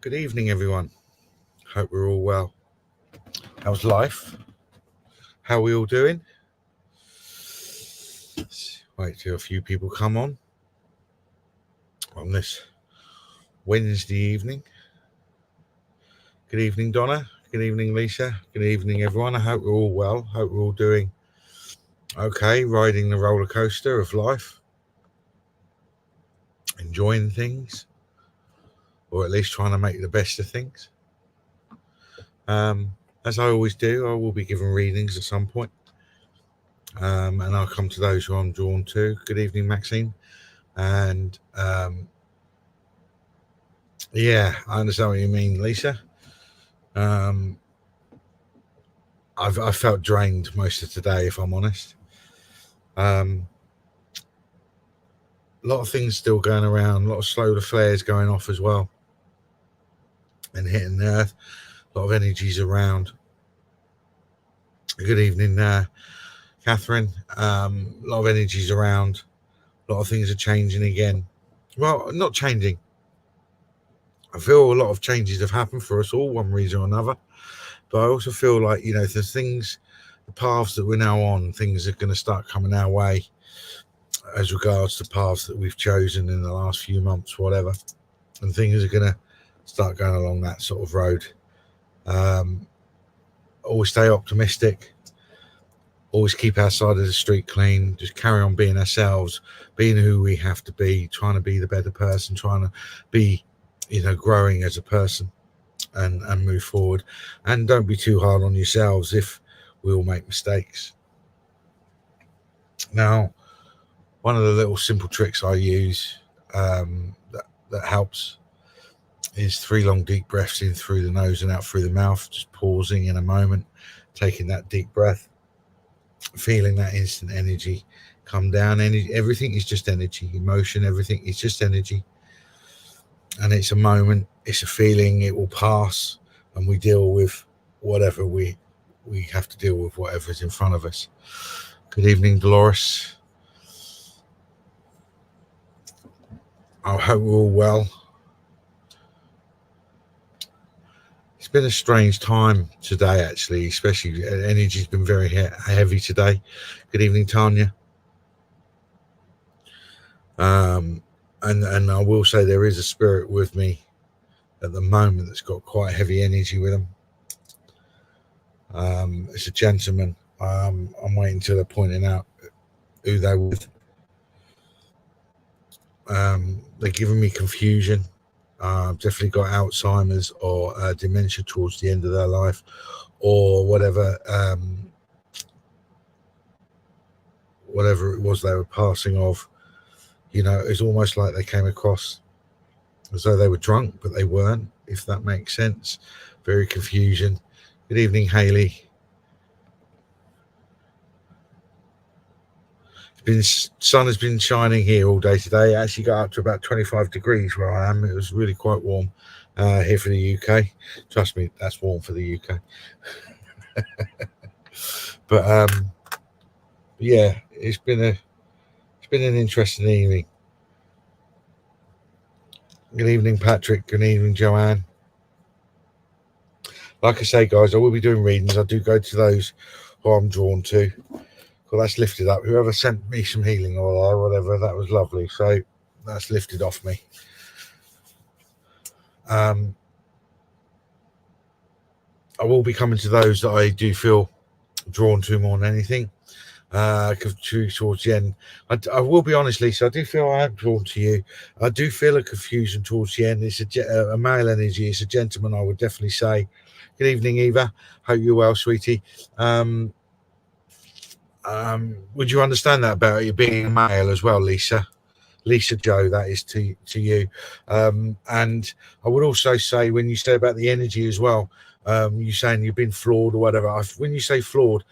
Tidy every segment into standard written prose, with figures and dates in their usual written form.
Good evening, everyone. Hope we're all well. How's life? How are we all doing? Let's wait till a few people come on this Wednesday evening. Good evening, Donna. Good evening, Lisa. Good evening, everyone. I hope we're all well. Hope we're all doing okay, riding the roller coaster of life, enjoying things, or at least trying to make the best of things. As I always do, I will be giving readings at some point. And I'll come to those who I'm drawn to. Good evening, Maxine. And yeah, I understand what you mean, Lisa. I felt drained most of today, if I'm honest. A lot of things still going around, a lot of solar flares going off as well, and hitting the earth. A lot of energies around. Good evening, Catherine. A lot of energies around. A lot of things are changing again. Well, not changing. I feel a lot of changes have happened for us all, one reason or another. But I also feel like, the paths that we're now on, things are going to start coming our way as regards to paths that we've chosen in the last few months, whatever. And things are going to start going along that sort of road. Always stay optimistic. Always keep our side of the street clean. Just carry on being ourselves, being who we have to be, trying to be the better person, trying to be, growing as a person. And move forward, and don't be too hard on yourselves if we all make mistakes. Now, one of the little simple tricks I use that helps is 3 long deep breaths in through the nose and out through the mouth, just pausing in a moment, taking that deep breath, feeling that instant energy come down. Everything is just energy, emotion, everything is just energy. And it's a moment, it's a feeling, it will pass, and we deal with whatever we have to deal with, whatever is in front of us. Good evening, Dolores. I hope we're all well. It's been a strange time today, actually, especially energy's been very heavy today. Good evening, Tanya. And I will say there is a spirit with me at the moment that's got quite heavy energy with them. It's a gentleman. I'm waiting till they're pointing out who they're with. They're giving me confusion. Definitely got Alzheimer's or dementia towards the end of their life, or whatever it was they were passing of. It's almost like they came across as though they were drunk, but they weren't, if that makes sense. Very confusion. Good evening, Haley. Sun has been shining here all day today. It actually got up to about 25 degrees where I am. It was really quite warm here for the UK. Trust me, that's warm for the UK. But yeah, it's been an interesting evening. Good evening, Patrick. Good evening, Joanne. Like I say, guys, I will be doing readings. I do go to those who I'm drawn to. Well, that's lifted up. Whoever sent me some healing oil or whatever, that was lovely. So that's lifted off me. I will be coming to those that I do feel drawn to more than anything. Towards the end, I will be honest, Lisa, I do feel I am drawn to you. I do feel a confusion towards the end. It's a male energy. It's a gentleman, I would definitely say. Good evening, Eva. Hope you're well, sweetie. Would you understand that about you being a male as well, Lisa? Lisa Joe, that is to you. And I would also say, when you say about the energy as well, you saying you've been flawed or whatever. When you say flawed,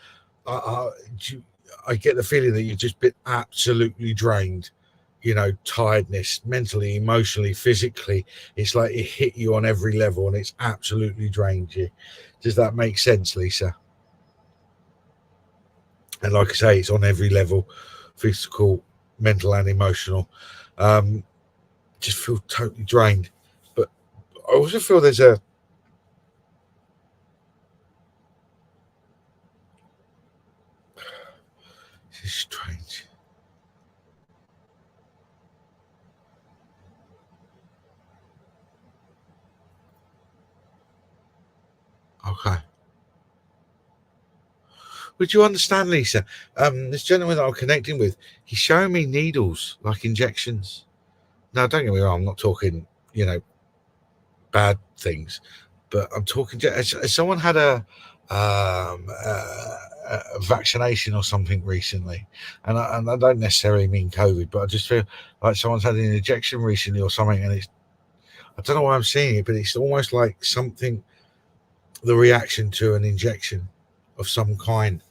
I get the feeling that you've just been absolutely drained. Tiredness, mentally, emotionally, physically. It's like it hit you on every level and it's absolutely drained you. Does that make sense, Lisa? And like I say, it's on every level, physical, mental and emotional. Just feel totally drained. But I also feel there's a this is strange. Okay. Would you understand, Lisa? This gentleman that I'm connecting with, he's showing me needles, like injections. Now, don't get me wrong, I'm not talking, bad things, but I'm talking. Has someone had a vaccination or something recently? And I don't necessarily mean COVID, but I just feel like someone's had an injection recently or something, and I don't know why I'm seeing it, but it's almost like something, the reaction to an injection of some kind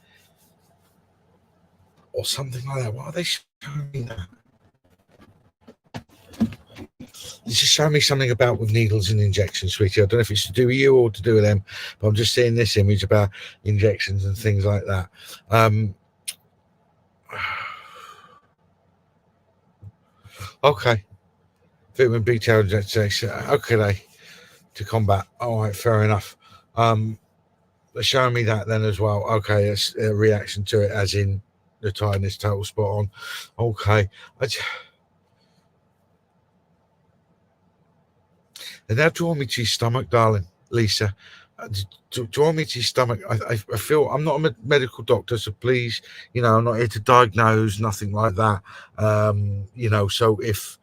or something like that. Why are they showing me that? It's just showing me something about with needles and injections, sweetie. I don't know if it's to do with you or to do with them, but I'm just seeing this image about injections and things like that. Okay. Vitamin B12 injection. Okay, to combat. All right, fair enough. They're showing me that then as well. Okay, it's a reaction to it, as in the tiredness, total spot on. Okay. They're now drawing me to your stomach, darling, Lisa. Draw me to your stomach. I feel I'm not a medical doctor, so please, I'm not here to diagnose, nothing like that. So if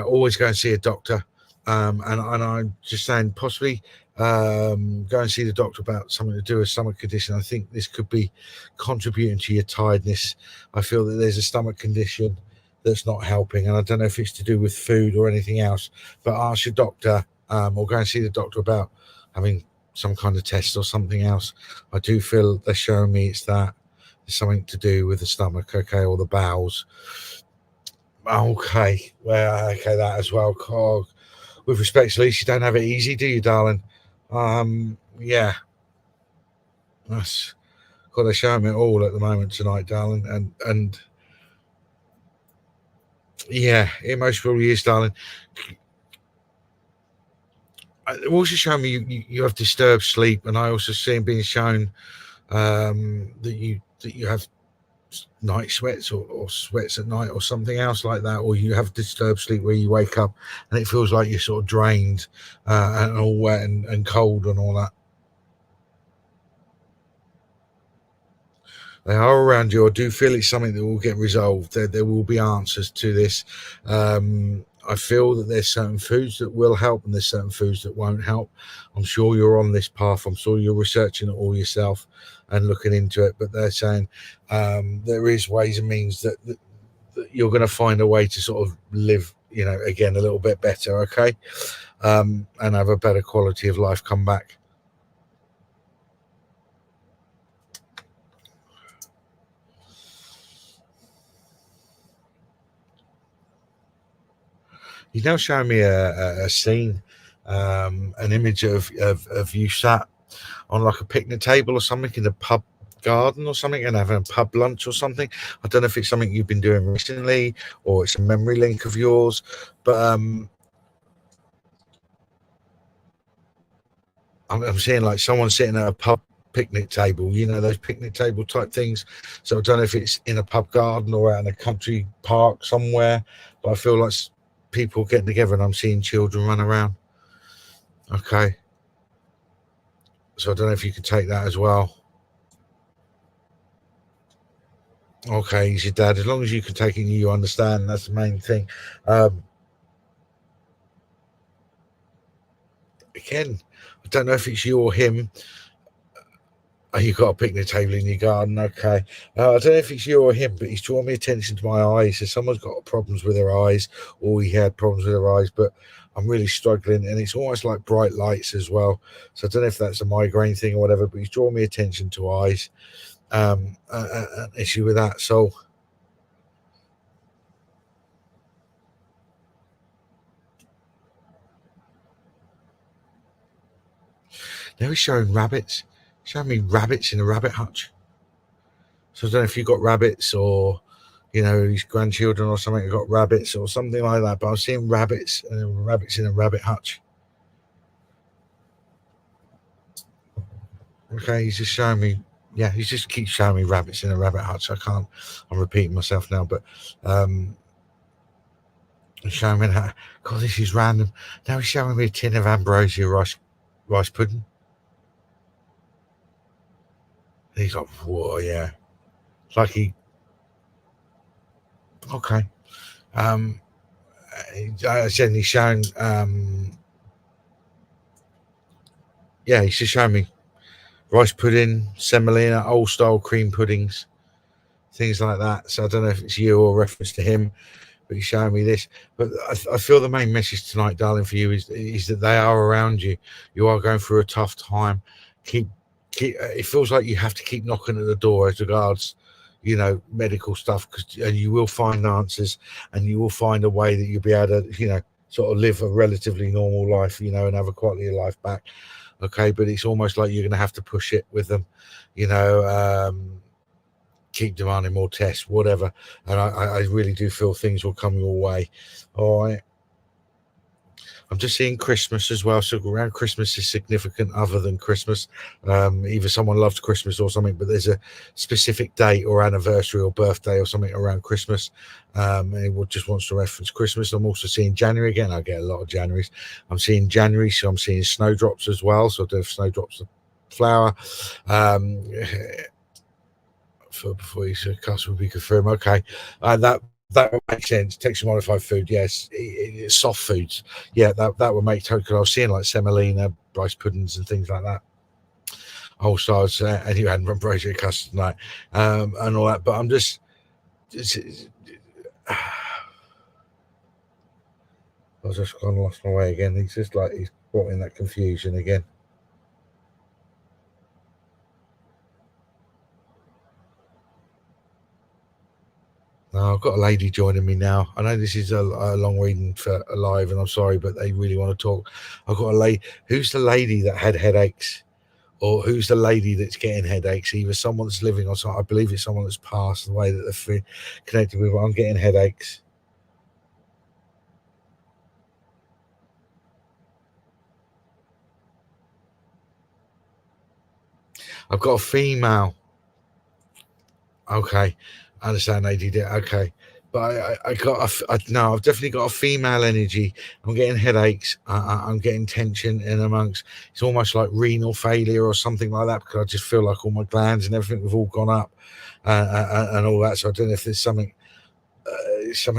always go and see a doctor. And I'm just saying, possibly go and see the doctor about something to do with stomach condition. I think this could be contributing to your tiredness. I feel that there's a stomach condition that's not helping, and I don't know if it's to do with food or anything else. But ask your doctor, or go and see the doctor about having some kind of test or something else. I do feel they're showing me it's something to do with the stomach, okay, or the bowels. Okay, well, okay, that as well. God, with respect, Lisa, you don't have it easy, do you, darling? Yeah, that's God. They're showing me it all at the moment tonight, darling, and yeah, it most probably is, darling. It also showing me you have disturbed sleep, and I also see him being shown that you have night sweats or sweats at night or something else like that, or you have disturbed sleep where you wake up and it feels like you're sort of drained and all wet and cold and all that. They are around you. I do feel it's something that will get resolved. There will be answers to this. I feel that there's certain foods that will help and there's certain foods that won't help. I'm sure you're on this path. I'm sure you're researching it all yourself and looking into it. But they're saying there is ways and means that you're going to find a way to sort of live, again, a little bit better, okay? And have a better quality of life come back. He's now showing me a scene, an image of you sat on like a picnic table or something in a pub garden or something and having a pub lunch or something. I don't know if it's something you've been doing recently or it's a memory link of yours, but I'm seeing like someone sitting at a pub picnic table, those picnic table type things. So I don't know if it's in a pub garden or out in a country park somewhere, but I feel like people getting together and I'm seeing children run around. Okay. So I don't know if you could take that as well. Okay, he's your dad. As long as you can take it and you understand, that's the main thing. Again, I don't know if it's you or him. Oh, you've got a picnic table in your garden. Okay. I don't know if it's you or him, but he's drawn me attention to my eyes. So someone's got problems with their eyes, or he had problems with their eyes, but I'm really struggling. And it's almost like bright lights as well. So I don't know if that's a migraine thing or whatever, but he's drawn me attention to eyes. An issue with that. So now he's showing rabbits. Showing me rabbits in a rabbit hutch. So I don't know if you've got rabbits or, his grandchildren or something have got rabbits or something like that. But I'm seeing rabbits and rabbits in a rabbit hutch. Okay, he's just showing me. Yeah, he just keeps showing me rabbits in a rabbit hutch. I can't. I'm repeating myself now, but he's showing me that. God, this is random. Now he's showing me a tin of ambrosia rice pudding. And he's like, whoa, yeah. It's like he. Okay. I said he's showing. Yeah, he's just showing me rice pudding, semolina, old style cream puddings, things like that. So I don't know if it's you or reference to him, but he's showing me this. But I feel the main message tonight, darling, for you is that they are around you. You are going through a tough time. Keep. It feels like you have to keep knocking at the door as regards, medical stuff, and you will find answers, and you will find a way that you'll be able to, sort of live a relatively normal life, and have a quality of life back. Okay, but it's almost like you're going to have to push it with them, you know. Keep demanding more tests, whatever. And I really do feel things will come your way. All right. I'm just seeing Christmas as well. So around Christmas is significant other than Christmas. Either someone loves Christmas or something, but there's a specific date or anniversary or birthday or something around Christmas. And it just wants to reference Christmas. I'm also seeing January again. I get a lot of Januaries. I'm seeing January, so I'm seeing snowdrops as well. So I do have snowdrops of flower. Before you said customer will be confirmed. Okay, that would make sense. Texture modified food, yes. Soft foods, yeah. That would make total. I was seeing like semolina, rice puddings, and things like that. Whole stars, and you had ambrosia custard night, and all that. But I'm just I was just kind of lost my way again. He's just like he's brought in that confusion again. No, I've got a lady joining me now. I know this is a long reading for a live, and I'm sorry, but they really want to talk. I've got a lady. Who's the lady that had headaches? Or who's the lady that's getting headaches? Either someone that's living or something. I believe it's someone that's passed the way that they're connected with. I'm getting headaches. I've got a female. Okay, I understand ADD. Okay, but no. I've definitely got a female energy. I'm getting headaches. I'm getting tension in amongst. It's almost like renal failure or something like that because I just feel like all my glands and everything have all gone up and all that. So I don't know if there's something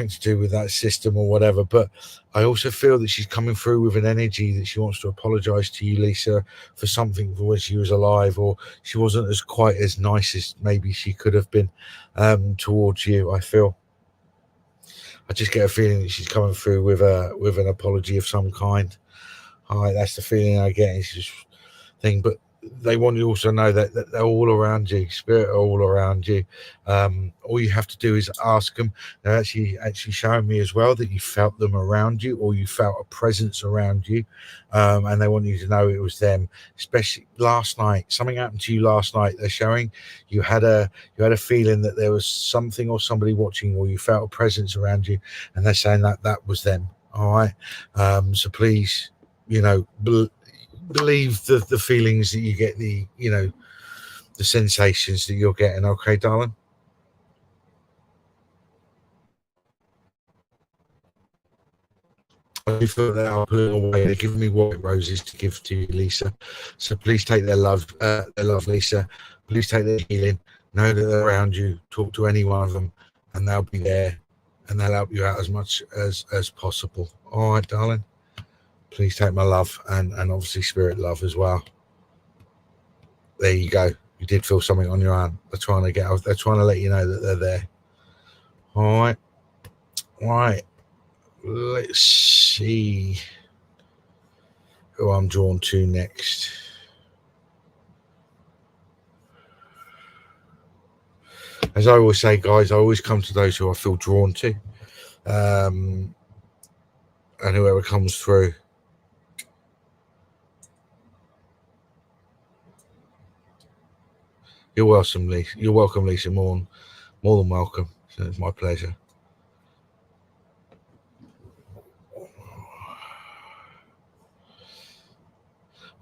to do with that system or whatever, but I also feel that she's coming through with an energy that she wants to apologize to you, Lisa, for something for when she was alive, or she wasn't as quite as nice as maybe she could have been towards you. I just get a feeling that she's coming through with an apology of some kind. All right, that's the feeling I get. It's just thing, but they want you to also know that they're all around you, spirit are all around you. All you have to do is ask them. They're actually showing me as well that you felt them around you, or you felt a presence around you, and they want you to know it was them. Especially last night, something happened to you last night. They're showing you had a feeling that there was something or somebody watching, or you felt a presence around you, and they're saying that was them. All right, so please, believe the feelings that you get, the sensations that you're getting. Okay, darling. I feel that I'm pulling away. They're giving me white roses to give to you, Lisa. So please take their love, Lisa. Please take their healing. Know that they're around you. Talk to any one of them, and they'll be there, and they'll help you out as much as possible. All right, darling. Please take my love and obviously spirit love as well. There you go. You did feel something on your arm. They're trying to get out. They're trying to let you know that they're there. All right. All right. Let's see who I'm drawn to next. As I always say, guys, I always come to those who I feel drawn to. And whoever comes through. You're welcome, Lisa. You're welcome, Lisa. More than welcome. So it's my pleasure.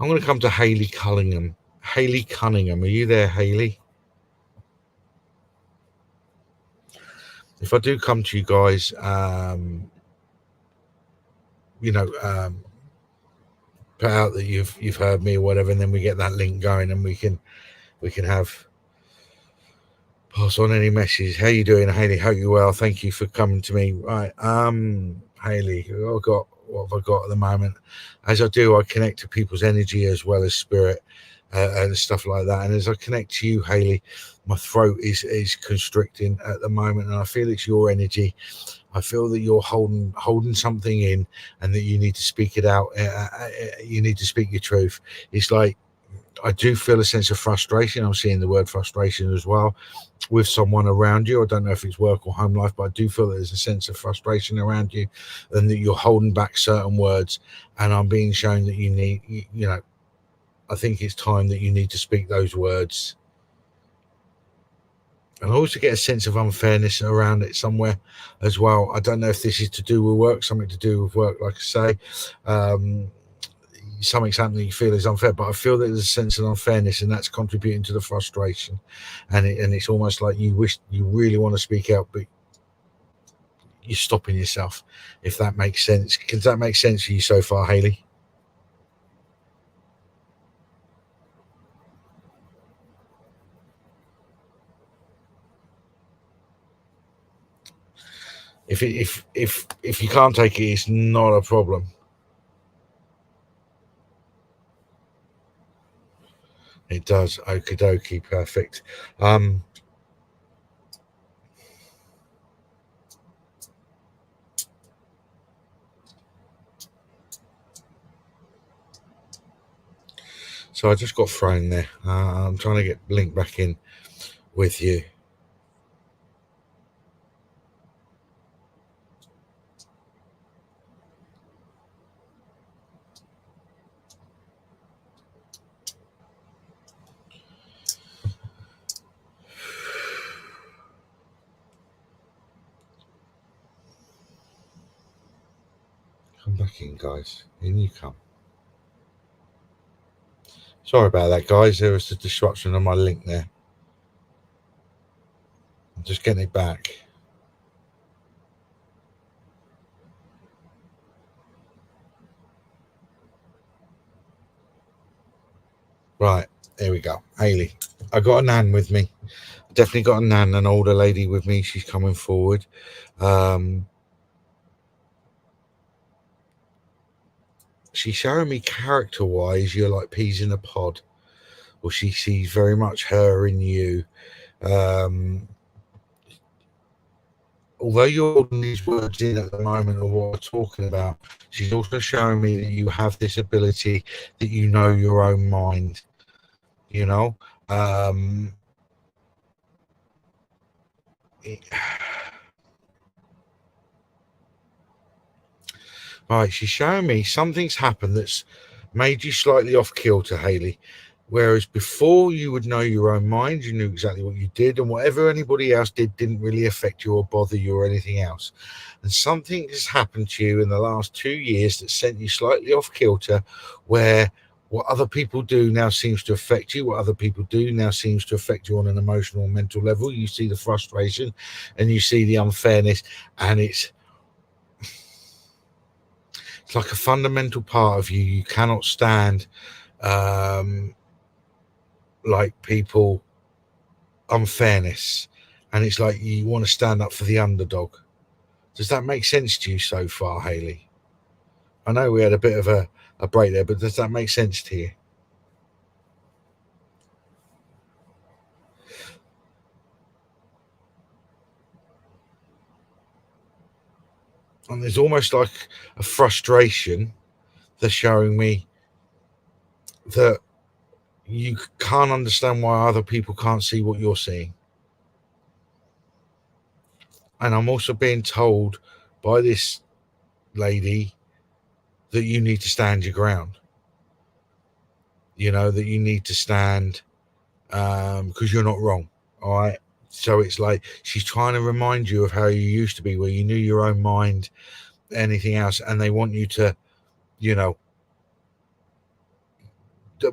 I'm going to come to Hayley Cullingham. Haley Cunningham. Are you there, Haley? If I do come to you guys, put out that you've heard me or whatever, and then we get that link going, and we can have pass on any messages. How you doing, Haley? Hope you're well. Thank you for coming to me. Right, Haley, what have I got at the moment? As I do, I connect to people's energy as well as spirit and stuff like that. And as I connect to you, Haley, my throat is constricting at the moment, and I feel it's your energy. I feel that you're holding something in, and that you need to speak it out. You need to speak your truth. It's like I do feel a sense of frustration. I'm seeing the word frustration as well with someone around you. I don't know if it's work or home life, but I do feel that there's a sense of frustration around you, and that you're holding back certain words. And I'm being shown that you need, I think it's time that you need to speak those words. And I also get a sense of unfairness around it somewhere as well. I don't know if this is to do with work, something to do with work, like I say. Something's happening you feel is unfair, but I feel that there's a sense of unfairness, and that's contributing to the frustration. And it's almost like you really want to speak out, but you're stopping yourself, if that makes sense. Does that make sense for you so far, Haley? If you can't take it, it's not a problem. It does. Okie dokie. Perfect. So I just got thrown there. I'm trying to get linked back in with you. Come back in, guys. In you come. Sorry about that, guys. There was a disruption on my link there. I'm just getting it back. Right, there we go. Haley, I got a nan with me. Definitely got a nan, an older lady with me. She's coming forward. She's showing me character-wise, you're like peas in a pod. Or she sees very much her in you. Although you're holding these words in at the moment of what we're talking about, she's also showing me that you have this ability, that you know your own mind. Right, she's showing me something's happened that's made you slightly off kilter, Haley. Whereas before you would know your own mind, you knew exactly what you did, and whatever anybody else did didn't really affect you or bother you or anything else. And something has happened to you in the last 2 years that sent you slightly off kilter, where what other people do now seems to affect you. What other people do now seems to affect you on an emotional, mental level. You see the frustration and you see the unfairness, and it's like a fundamental part of you. You cannot stand like people unfairness, and it's like you want to stand up for the underdog. Does that make sense to you so far, Haley? I know we had a bit of a break there, but does that make sense to you? And there's almost like a frustration that's showing me that you can't understand why other people can't see what you're seeing. And I'm also being told by this lady that you need to stand your ground. That you need to stand because you're not wrong. All right. So it's like she's trying to remind you of how you used to be, where you knew your own mind, anything else, and they want you to,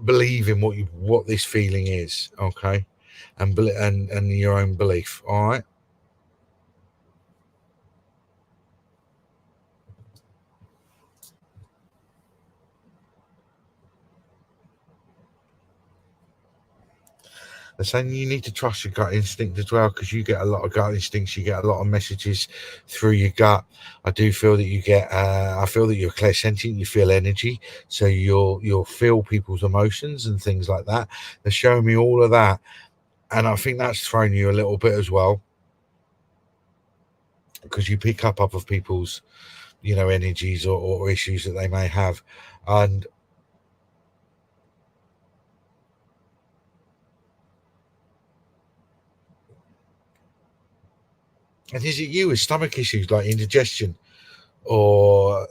believe in what this feeling is, okay, and your own belief. All right. They're saying you need to trust your gut instinct as well, because you get a lot of gut instincts. You get a lot of messages through your gut. I do feel that you get. I feel that you're clairsentient. You feel energy, so you'll feel people's emotions and things like that. They're showing me all of that, and I think that's thrown you a little bit as well, because you pick up other people's, energies or issues that they may have, and is it you with stomach issues like indigestion or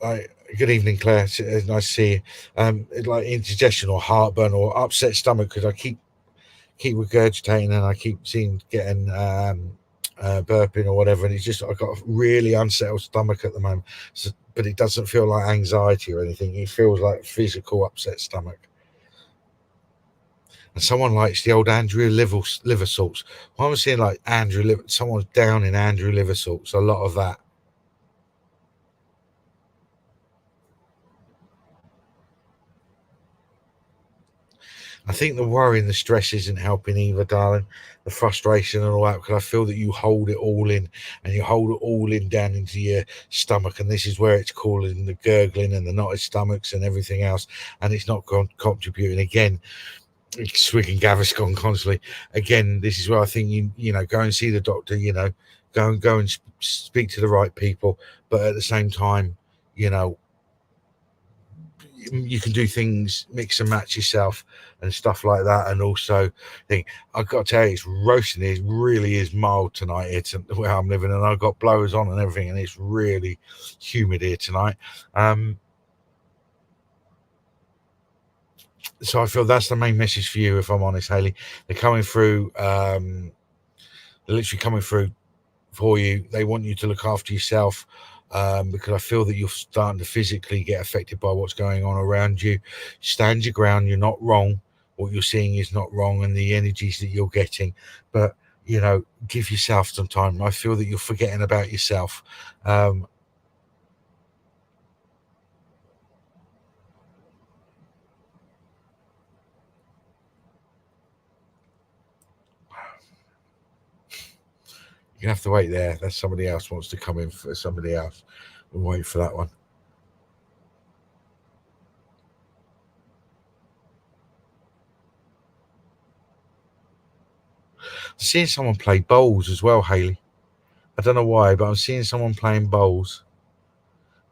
like, good evening, Claire. It's nice to see you. Like indigestion or heartburn or upset stomach, because I keep regurgitating and I keep getting burping or whatever, and it's just I've got a really unsettled stomach at the moment. So, but it doesn't feel like anxiety or anything. It feels like physical upset stomach. And someone likes the old Andrew liver salts. Well, I'm seeing like someone's down in Andrew liver salts. A lot of that. I think the worry and the stress isn't helping either, darling. The frustration and all that, because I feel that you hold it all in, and you hold it all in down into your stomach, and this is where it's causing the gurgling and the knotted stomachs and everything else, and it's not contributing again. Swigging Gaviscon constantly. Again, this is where I think go and see the doctor. Go and speak to the right people, but at the same time, you can do things, mix and match yourself and stuff like that. And also think, I've got to tell you, it's roasting. It really is mild tonight here where I'm living, and I've got blowers on and everything, and it's really humid here tonight. So I feel that's the main message for you, if I'm honest, Haley. They're coming through, they're literally coming through for you. They want you to look after yourself, because I feel that you're starting to physically get affected by what's going on around you. Stand your ground. You're not wrong. What you're seeing is not wrong, and the energies that you're getting. But, give yourself some time. I feel that you're forgetting about yourself. You have to wait there. That's somebody else wants to come in for somebody else. We'll wait for that one. Seeing someone play bowls as well, Haley. I don't know why, but I'm seeing someone playing bowls.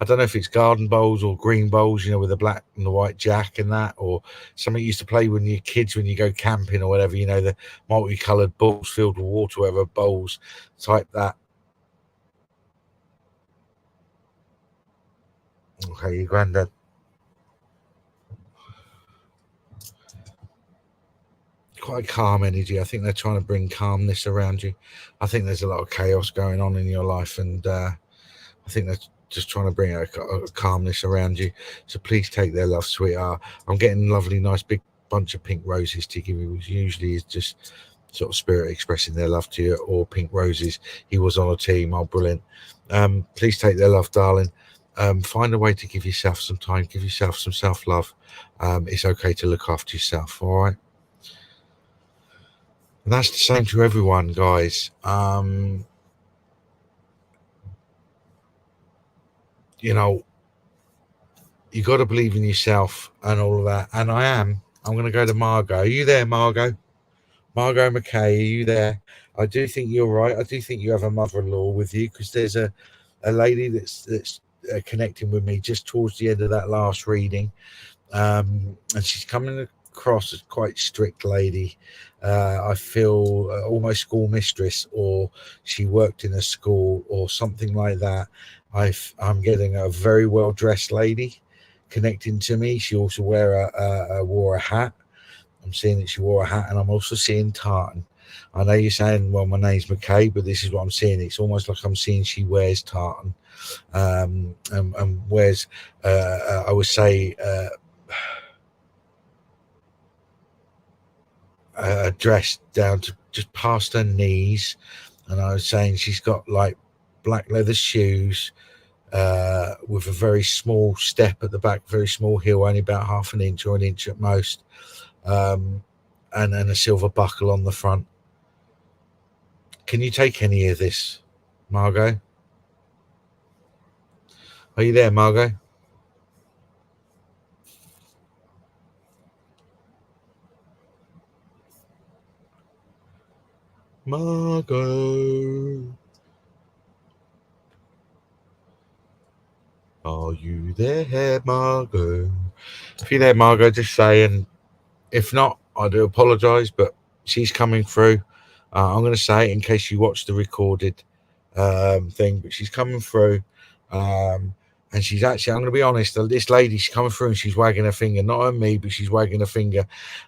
I don't know if it's garden bowls or green bowls, with the black and the white jack and that, or something you used to play when you're kids, when you go camping or whatever, the multicolored balls filled with water, whatever, bowls type that. Okay, your granddad. Quite a calm energy. I think they're trying to bring calmness around you. I think there's a lot of chaos going on in your life, and I think they're just trying to bring a calmness around you. So please take their love, sweetheart. I'm getting lovely, nice big bunch of pink roses to give you, which usually is just sort of spirit expressing their love to you, or pink roses. He was on a team. Oh, brilliant. Please take their love, darling. Find a way to give yourself some time. Give yourself some self-love. It's okay to look after yourself. All right. And that's the same to everyone, guys. You got to believe in yourself and all of that. And I'm going to go to Margot. Are you there, Margot? Margot McKay, are you there? I do think you're right. I do think you have a mother-in-law with you, because there's a lady that's connecting with me just towards the end of that last reading. And she's coming across as quite strict lady. I feel almost school mistress, or she worked in a school or something like that. I'm getting a very well dressed lady connecting to me. She also wore a hat. I'm seeing that she wore a hat, and I'm also seeing tartan. I know you're saying, well, my name's McKay, but this is what I'm seeing. It's almost like I'm seeing she wears tartan, and wears, I would say, a dress down to just past her knees. And I was saying she's got like black leather shoes, with a very small step at the back, very small heel, only about half an inch or an inch at most, and a silver buckle on the front. Can you take any of this, Margot? Are you there, Margot? Margot, are you there, Margot? If you're there, Margot, just say, and if not, I do apologise, but she's coming through. I'm going to say it in case you watch the recorded thing, but she's coming through. And she's actually, I'm going to be honest, this lady, she's coming through and she's wagging her finger, not at me, but she's wagging her finger.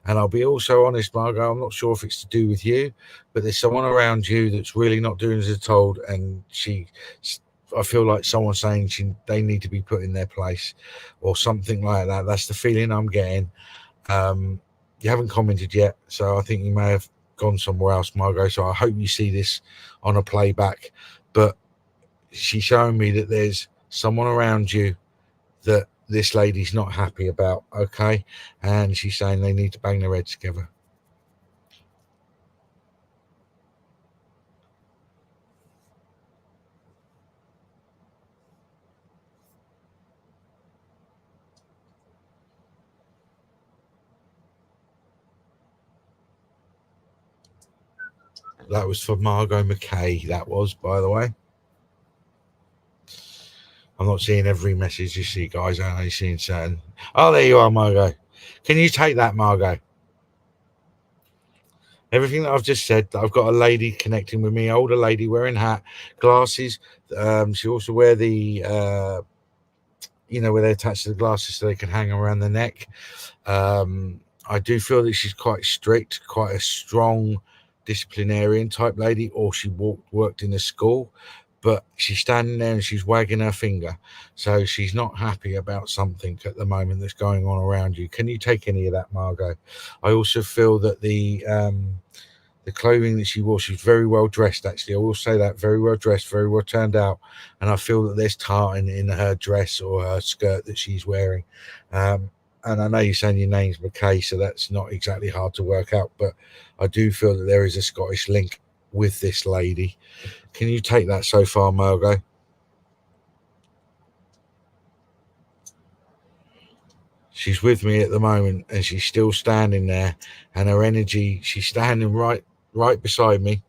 And I'll be also honest, Margot, I'm not sure if it's to do with you, but there's someone around you that's really not doing as they're told. And I feel like someone's saying they need to be put in their place or something like that. That's the feeling I'm getting. You haven't commented yet, so I think you may have gone somewhere else, Margot. So I hope you see this on a playback. But she's showing me that there's someone around you that this lady's not happy about, okay? And she's saying they need to bang their heads together. That was for Margot McKay, that was, by the way. I'm not seeing every message you see, guys. I'm only seeing certain. Oh, there you are, Margot. Can you take that, Margot? Everything that I've just said, I've got a lady connecting with me, older lady wearing hat, glasses. She also wear the, where they attach to the glasses so they can hang around the neck. I do feel that she's quite strict, quite a strong disciplinarian type lady, or she worked in a school, but she's standing there and she's wagging her finger. So she's not happy about something at the moment that's going on around you. Can you take any of that, Margot? I also feel that the clothing that she wore, she's very well dressed, actually. I will say that, very well dressed, very well turned out. And I feel that there's tartan in her dress or her skirt that she's wearing. And I know you're saying your name's McKay, so that's not exactly hard to work out, but I do feel that there is a Scottish link with this lady. Can you take that so far, Margot? She's with me at the moment and she's still standing there, and her energy, she's standing right beside me.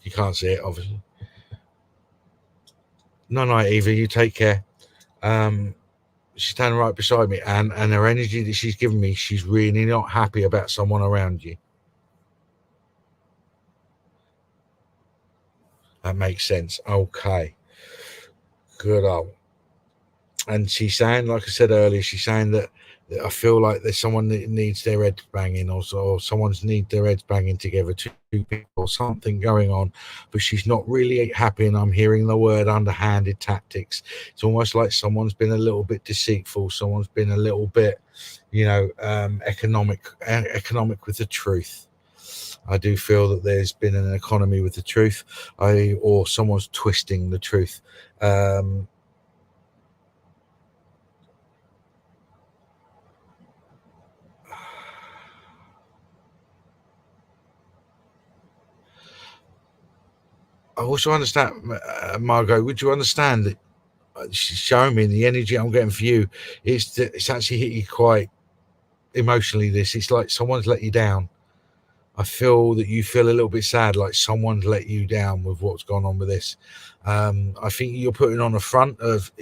You can't see it, obviously. No, Eva, you take care. She's standing right beside me, and her energy that she's giving me, she's really not happy about someone around you. That makes sense. Okay. Good old. And she's saying, like I said earlier, she's saying that I feel like there's someone that needs their heads banging, or someone's need their heads banging together, two people, or something going on, but she's not really happy. And I'm hearing the word underhanded tactics. It's almost like someone's been a little bit deceitful. Someone's been a little bit, economic with the truth. I do feel that there's been an economy with the truth, or someone's twisting the truth. I also understand, Margot. Would you understand that she's showing me the energy I'm getting for you? It's actually hit you quite emotionally. It's like someone's let you down. I feel that you feel a little bit sad, like someone's let you down with what's gone on with this. I think you're putting on a front of,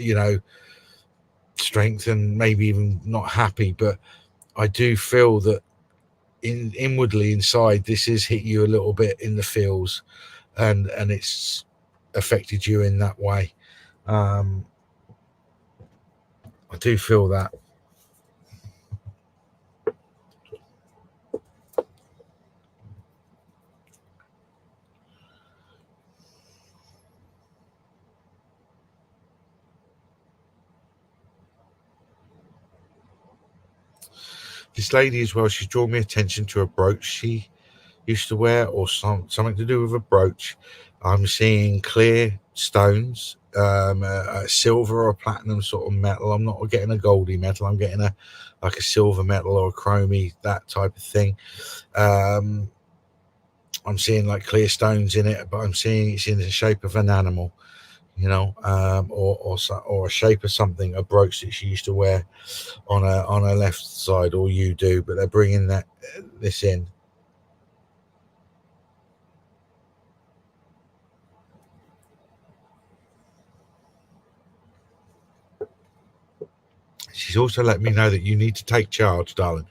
strength and maybe even not happy, but I do feel that inwardly inside, this has hit you a little bit in the feels, and it's affected you in that way. I do feel that. This lady as well, she's drawn me attention to a brooch she used to wear, or something to do with a brooch. I'm seeing clear stones, a silver or platinum sort of metal. I'm not getting a goldy metal. I'm getting like a silver metal or a chromy, that type of thing. I'm seeing like clear stones in it, but I'm seeing it's in the shape of an animal, or a shape of something, a brooch that she used to wear on her left side, or you do, but they're bringing this in. She's also let me know that you need to take charge, darling.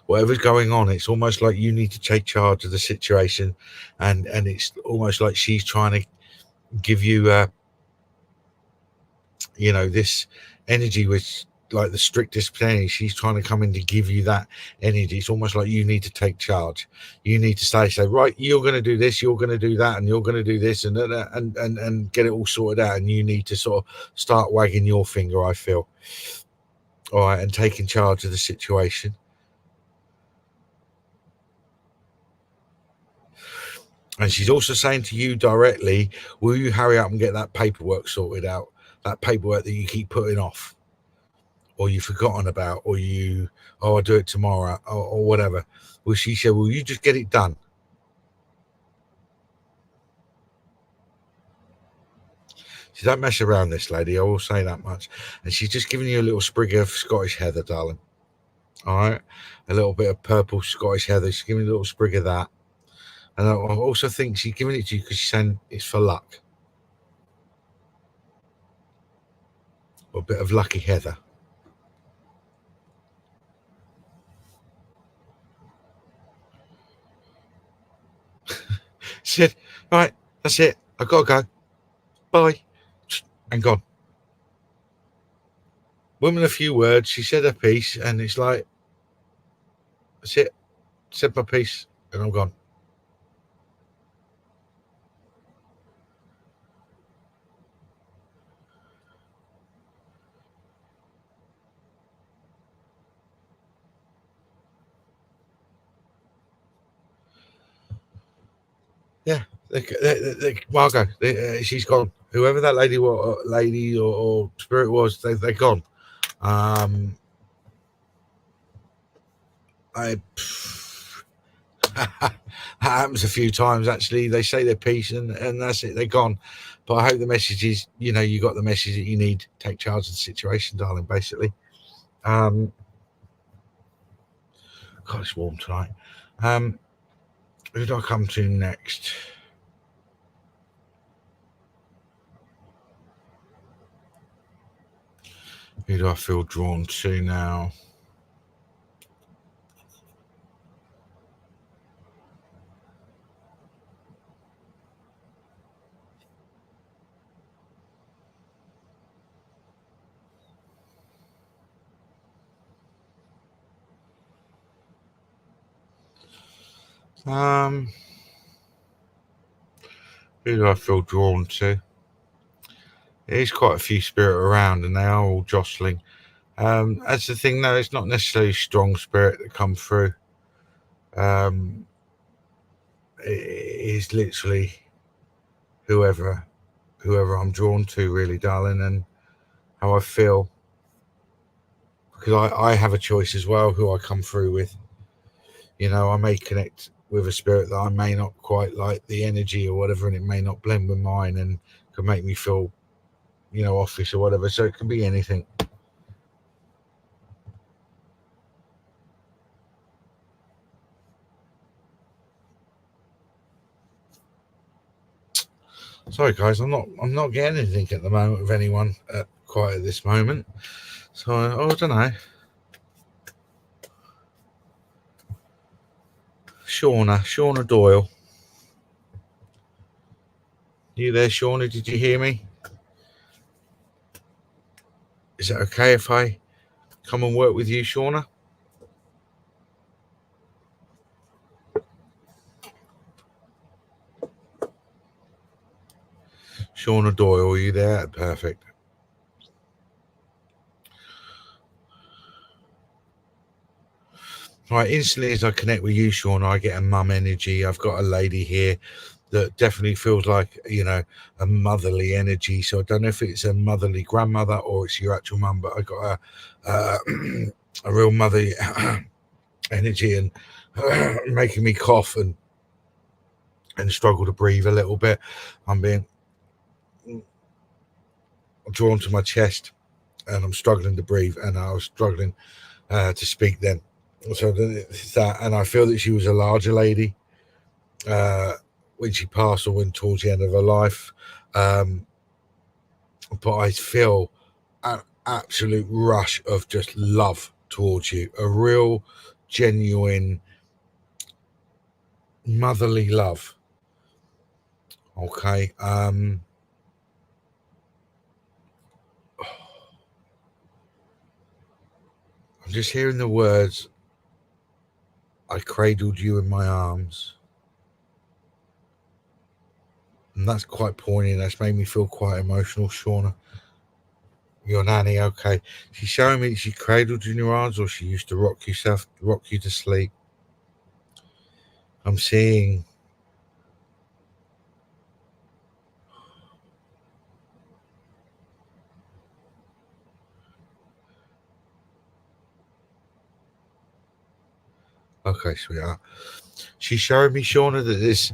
Whatever's going on, it's almost like you need to take charge of the situation, and it's almost like she's trying to give you this energy, which, like the strictest penny, she's trying to come in to give you that energy. It's almost like you need to take charge. You need to say, right, you're going to do this, you're going to do that, and you're going to do this, and get it all sorted out. And you need to sort of start wagging your finger, I feel. All right, and taking charge of the situation. And she's also saying to you directly, will you hurry up and get that paperwork sorted out? That paperwork that you keep putting off, or you've forgotten about, or I'll do it tomorrow, or whatever. Well, she said, will you just get it done? She don't mess around, this lady, I will say that much. And she's just giving you a little sprig of Scottish heather, darling. All right, a little bit of purple Scottish heather. She's giving you a little sprig of that. And I also think she's giving it to you because she's saying it's for luck. Or a bit of lucky heather. She said, right, that's it. I've got to go. Bye. And gone. Woman, a few words. She said her piece, and it's like, that's it. Said my piece, and I'm gone. Yeah, Margot, she's gone. Whoever that lady or spirit was, they're gone. I that happens a few times, actually. They say their piece, and that's it. They're gone. But I hope the message is, you got the message that you need. Take charge of the situation, darling. Basically, God, it's warm tonight. Who do I come to next? Who do I feel drawn to now? Who do I feel drawn to? There's quite a few spirit around, and they are all jostling. That's the thing, though. It's not necessarily strong spirit that come through. It is literally whoever I'm drawn to, really, darling, and how I feel. Because I have a choice as well who I come through with. I may connect with a spirit that I may not quite like the energy or whatever, and it may not blend with mine and can make me feel, offish or whatever. So it can be anything. Sorry, guys, I'm not getting anything at the moment with anyone quite at this moment. So I don't know. Shauna Doyle. You there, Shauna? Did you hear me? Is it okay if I come and work with you, Shauna? Shauna Doyle, are you there? Perfect. Right, instantly as I connect with you, Sean, I get a mum energy. I've got a lady here that definitely feels like, a motherly energy. So I don't know if it's a motherly grandmother or it's your actual mum, but I got a real motherly energy, and making me cough and struggle to breathe a little bit. I'm being drawn to my chest, and I'm struggling to breathe, and I was struggling to speak then. So that, and I feel that she was a larger lady when she passed, or when towards the end of her life. But I feel an absolute rush of just love towards you, a real, genuine, motherly love. Okay. I'm just hearing the words, I cradled you in my arms. And that's quite poignant. That's made me feel quite emotional, Shauna. Your nanny, okay. She's showing me she cradled you in your arms, or she used to rock you to sleep. I'm seeing. Okay, sweetheart. She's showing me, Shauna, that there's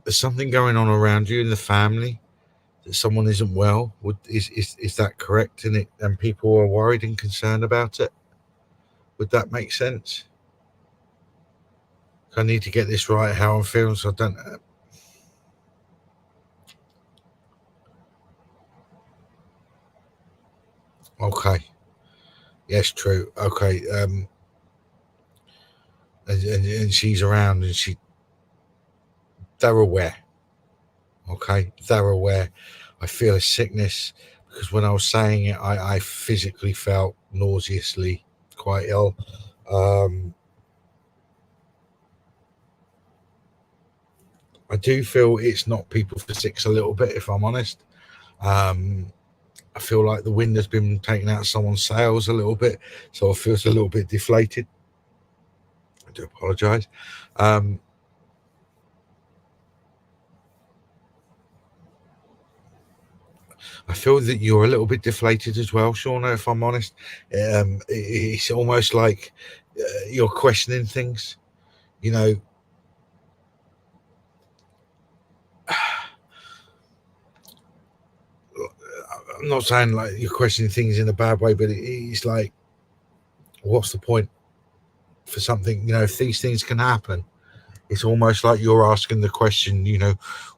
something going on around you in the family. That someone isn't well. Is that correct? And people are worried and concerned about it. Would that make sense? I need to get this right. How I'm feeling, so I don't. Okay. Yes, true. Okay. And she's around, and they're aware. Okay, they're aware. I feel a sickness because when I was saying it, I physically felt nauseously quite ill. Um, I do feel it's knocked people for six a little bit, if I'm honest. Um, I feel like the wind has been taking out someone's sails a little bit, so I feel it's a little bit deflated. I do apologise. Um, I feel that you're a little bit deflated as well, Shauna, if I'm honest. It's almost like you're questioning things. You know, I'm not saying like you're questioning things in a bad way, but it's like, what's the point for something? If these things can happen, it's almost like you're asking the question,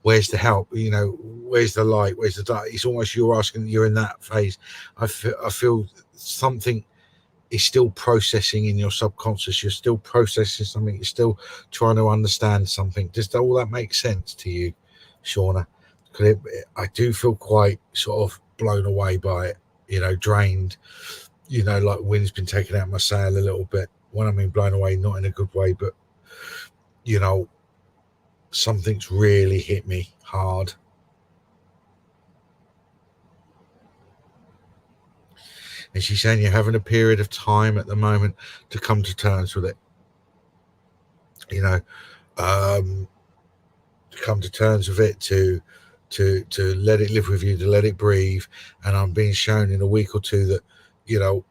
where's the help? Where's the light? Where's the dark? It's almost you're asking, you're in that phase. I feel something is still processing in your subconscious. You're still processing something. You're still trying to understand something. Does all that make sense to you, Shauna? Because I do feel quite sort of blown away by it, drained, like wind's been taken out my sail a little bit. When I mean blown away, not in a good way, but, you know, something's really hit me hard. And she's saying you're having a period of time at the moment to come to terms with it, you know, to come to terms with it, to let it live with you, to let it breathe. And I'm being shown in a week or two that, you know,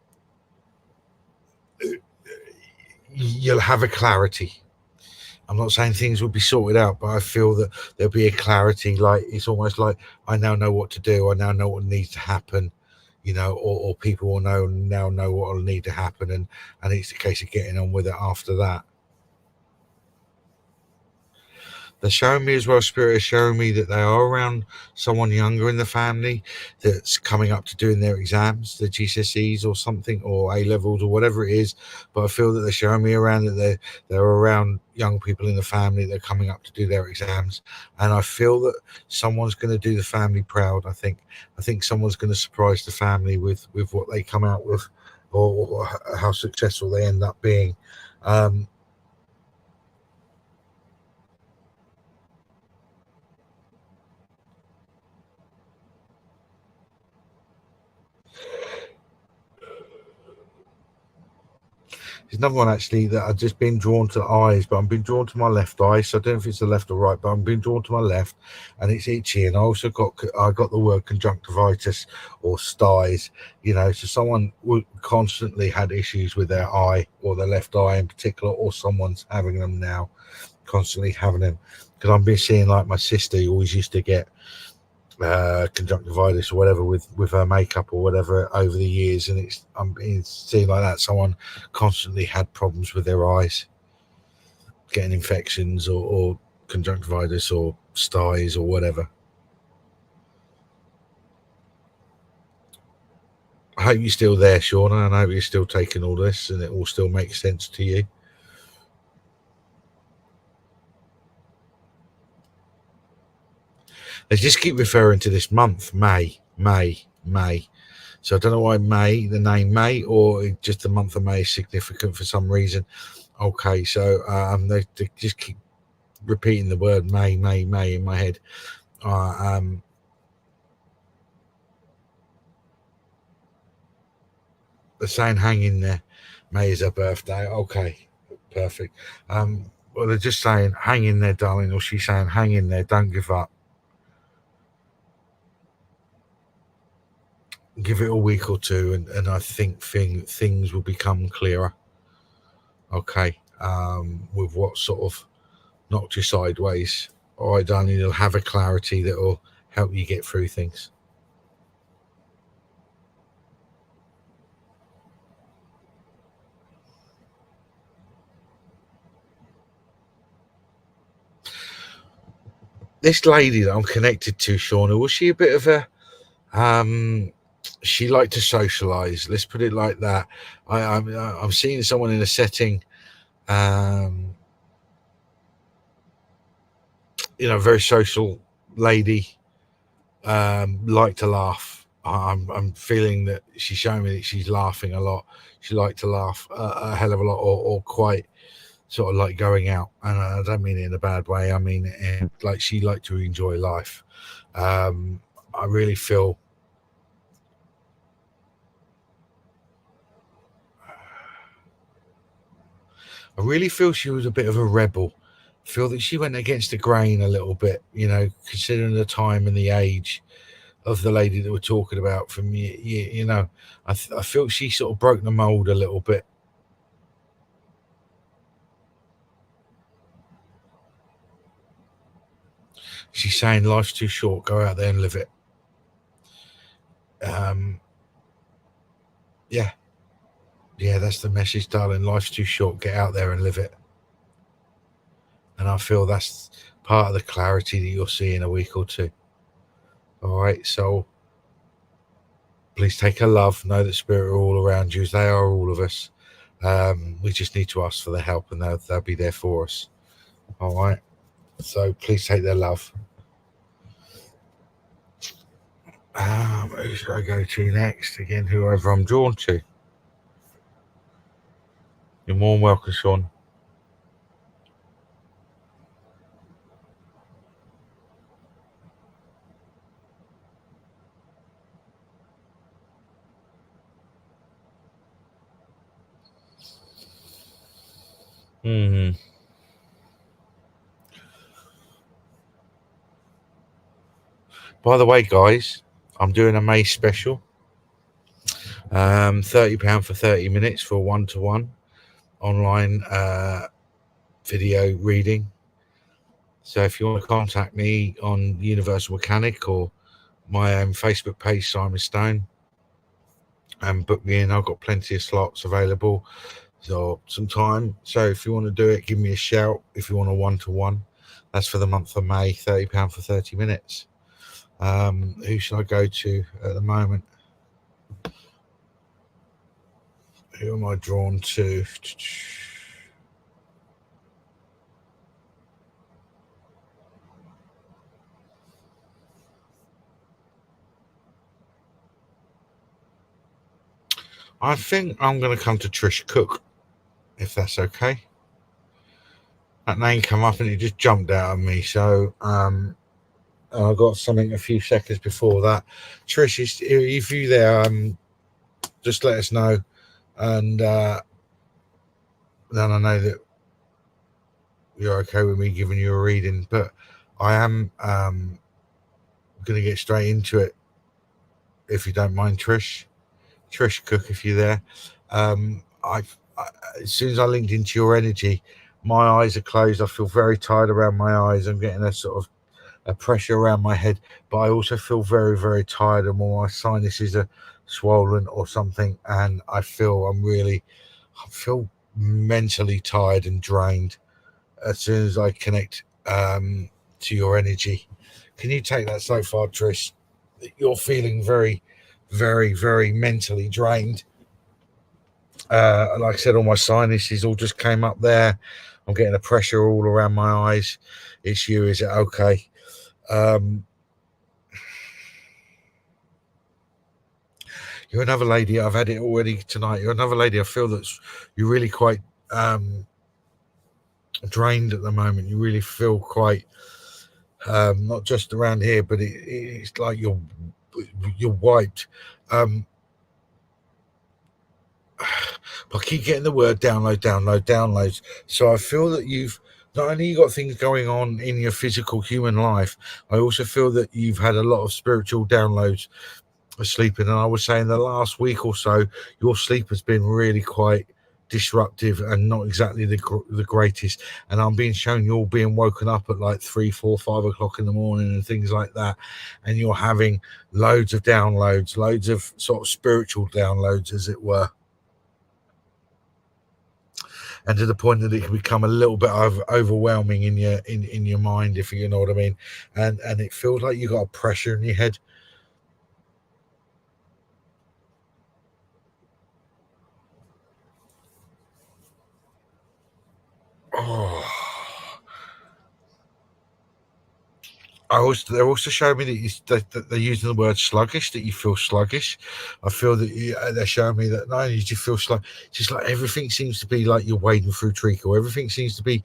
you'll have a clarity. I'm not saying things will be sorted out, but I feel that there'll be a clarity. Like it's almost like I now know what to do. I now know what needs to happen, or people will know what will need to happen, and it's a case of getting on with it after that. They're showing me as well, Spirit is showing me that they are around someone younger in the family that's coming up to doing their exams, the GCSEs or something, or A levels or whatever it is. But I feel that they're showing me around that they're around young people in the family that are coming up to do their exams. And I feel that someone's going to do the family proud. I think someone's going to surprise the family with what they come out with, or how successful they end up being. Um, another one actually that I've just been drawn to the eyes, but I've been drawn to my left eye. So I don't know if it's the left or right, but I've been drawn to my left, and it's itchy. And I got the word conjunctivitis or styes. You know, so someone constantly had issues with their eye or their left eye in particular, or someone's having them now, constantly having them. Because I've been seeing like my sister who always used to get conjunctivitis or whatever with her makeup or whatever over the years, and I'm seeing like that someone constantly had problems with their eyes, getting infections or conjunctivitis or styes or whatever. I hope you're still there, Shauna, and I hope you're still taking all this and it all still makes sense to you. They just keep referring to this month, May. So I don't know why May, the name May, or just the month of May is significant for some reason. Okay, so they just keep repeating the word May in my head. They're saying hang in there. May is her birthday. Okay, perfect. Well, they're just saying hang in there, darling, or she's saying hang in there, don't give up. Give it a week or two, and I think things will become clearer. Okay, with what sort of knocked you sideways. All right, darling, you'll have a clarity that will help you get through things. This lady that I'm connected to, Shauna, was she a bit of a she liked to socialize, let's put it like that. I'm seeing someone in a setting, very social lady, like to laugh. I'm feeling that she's showing me that she's laughing a lot. She liked to laugh a hell of a lot, or quite sort of like going out, and I don't mean it in a bad way. I mean like she liked to enjoy life. I really feel she was a bit of a rebel. I feel that she went against the grain a little bit, considering the time and the age of the lady that we're talking about. From I feel she sort of broke the mold a little bit. She's saying life's too short, go out there and live it. Yeah, that's the message, darling. Life's too short, get out there and live it. And I feel that's part of the clarity that you'll see in a week or two. All right, so please take a love. Know that spirit are all around you, as they are all of us. We just need to ask for their help, and they'll be there for us. All right, so please take their love. Who should I go to next? Again, whoever I'm drawn to. You're more than welcome, Sean. By the way, guys, I'm doing a May special. £30 for 30 minutes for a one-to-one online video reading. So if you want to contact me on Universal Mechanic or my Facebook page, Simon Stone, and book me in. I've got plenty of slots available, so some time. So if you want to do it, give me a shout. If you want a one-to-one, that's for the month of May. £30 for 30 minutes. Who should I go to at the moment? Who am I drawn to? I think I'm going to come to Trish Cook, if that's okay. That name came up and it just jumped out of me. So I got something a few seconds before that. Trish, if you there, just let us know, and then I know that you're okay with me giving you a reading, but I am going to get straight into it, if you don't mind, Trish Cook, if you're there. I as soon as I linked into your energy, my eyes are closed. I feel very tired around my eyes. I'm getting a sort of a pressure around my head, but I also feel very, very tired, and all my sinuses are swollen or something, and I feel mentally tired and drained as soon as I connect to your energy. Can you take that so far, Trish? You're feeling very, very, very mentally drained. Like I said, all my sinuses all just came up there. I'm getting a pressure all around my eyes. It's you, is it okay? You're another lady. I've had it already tonight. You're another lady. I feel that you're really quite drained at the moment. You really feel quite not just around here, but it's like you're wiped. But I keep getting the word downloads. So I feel that you've not only got things going on in your physical human life, I also feel that you've had a lot of spiritual downloads of sleeping. And I was saying the last week or so, your sleep has been really quite disruptive and not exactly the greatest. And I'm being shown you're being woken up at like 3, 4, 5 o'clock in the morning and things like that. And you're having loads of downloads, loads of sort of spiritual downloads, as it were. And to the point that it can become a little bit overwhelming in your mind, if you know what I mean. And it feels like you got a pressure in your head. Oh. They're also showing me that they're using the word sluggish, that you feel sluggish. I feel that they're showing me that not only do you feel sluggish, just like everything seems to be like you're wading through treacle. Everything seems to be,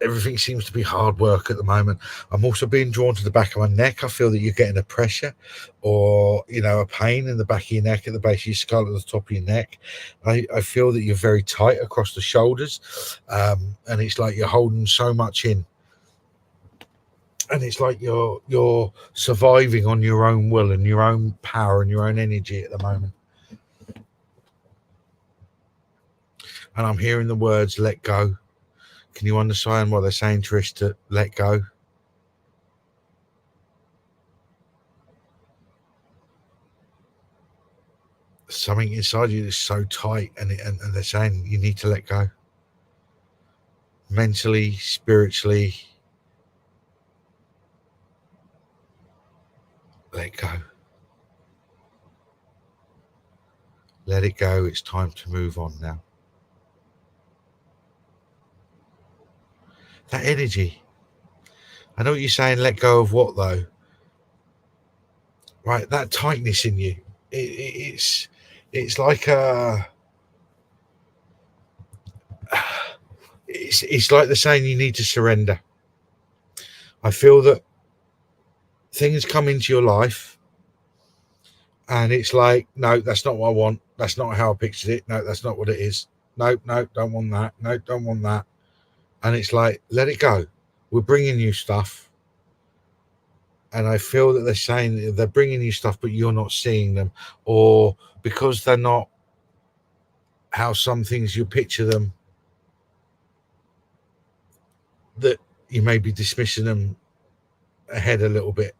everything seems to be hard work at the moment. I'm also being drawn to the back of my neck. I feel that you're getting a pressure or, a pain in the back of your neck, at the base of your skull, at the top of your neck. I feel that you're very tight across the shoulders, and it's like you're holding so much in. And it's like you're surviving on your own will and your own power and your own energy at the moment. And I'm hearing the words, let go. Can you understand what they're saying, Trish, to let go? Something inside you is so tight, and they're saying you need to let go. Mentally, spiritually, let go. Let it go. It's time to move on now. That energy. I know what you're saying. Let go of what, though? Right, that tightness in you. It's like it's like they're saying you need to surrender. I feel that things come into your life, and it's like, no, that's not what I want. That's not how I pictured it. No, that's not what it is. No, don't want that. No, don't want that. And it's like, let it go. We're bringing you stuff. And I feel that they're saying they're bringing you stuff, but you're not seeing them, or because they're not how some things you picture them, that you may be dismissing them ahead a little bit.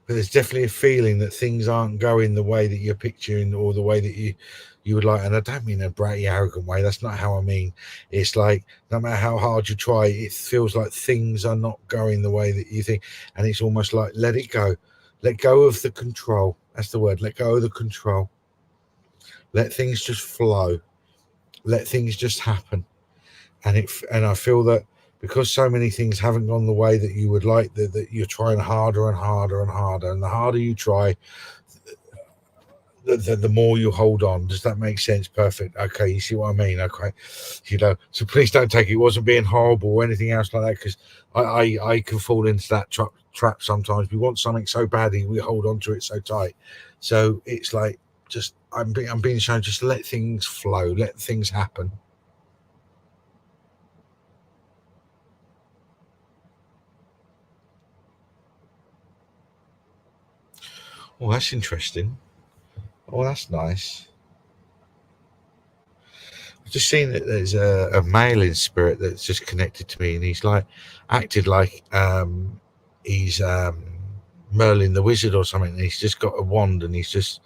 But there's definitely a feeling that things aren't going the way that you're picturing, or the way that you would like. And I don't mean a bratty, arrogant way. That's not how I mean. It's like, no matter how hard you try, it feels like things are not going the way that you think. And it's almost like, let it go. Let go of the control. That's the word. Let go of the control. Let things just flow. Let things just happen. And I feel that because so many things haven't gone the way that you would like, that you're trying harder and harder and harder. And the harder you try, the more you hold on. Does that make sense? Perfect. Okay, you see what I mean? Okay, so please don't take it wasn't being horrible or anything else like that, because I can fall into that trap sometimes. We want something so badly, we hold on to it so tight. So it's like, just I'm being shown, just let things flow, let things happen. Oh, that's interesting. Oh, that's nice. I've just seen that there's a male in spirit that's just connected to me, and he's like acted like he's Merlin the wizard or something. And he's just got a wand, and he's just